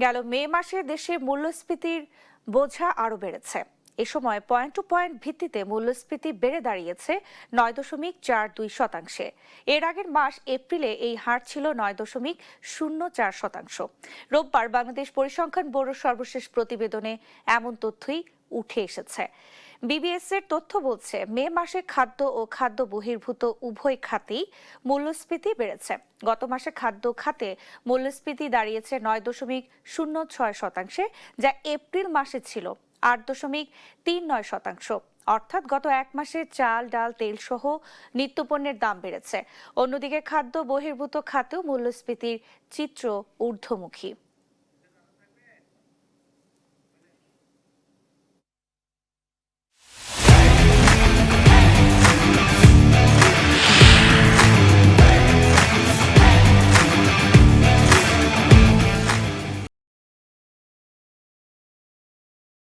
গেল মে মাসে দেশে মূল্যস্ফীতির বোঝা আরো বেড়েছে। এ সময় পয়েন্ট টু পয়েন্ট ভিত্তিতে মূল্যস্ফীতি বেড়ে দাঁড়িয়েছে ৯.৪২%। এর আগের মাস এপ্রিলে এই হার ছিল ৯.০৪%। রোববার বাংলাদেশ পরিসংখ্যান ব্যুরোর সর্বশেষ প্রতিবেদনে এমন তথ্যই উঠে এসেছে। বিবিএস এর তথ্য বলছে, মে মাসে খাদ্য ও খাদ্য বহির্ভূত উভয় খাতেই মূল্যস্ফীতি বেড়েছে। গত মাসে খাদ্য খাতে মূল্যস্ফীতি দাঁড়িয়েছে ৯.০৬%, যা এপ্রিল মাসে ছিল ৮.৩৯%। অর্থাৎ গত এক মাসে চাল, ডাল, তেল সহ নিত্যপণ্যের দাম বেড়েছে। অন্যদিকে খাদ্য বহির্ভূত খাতেও মূল্যস্ফীতির চিত্র ঊর্ধ্বমুখী।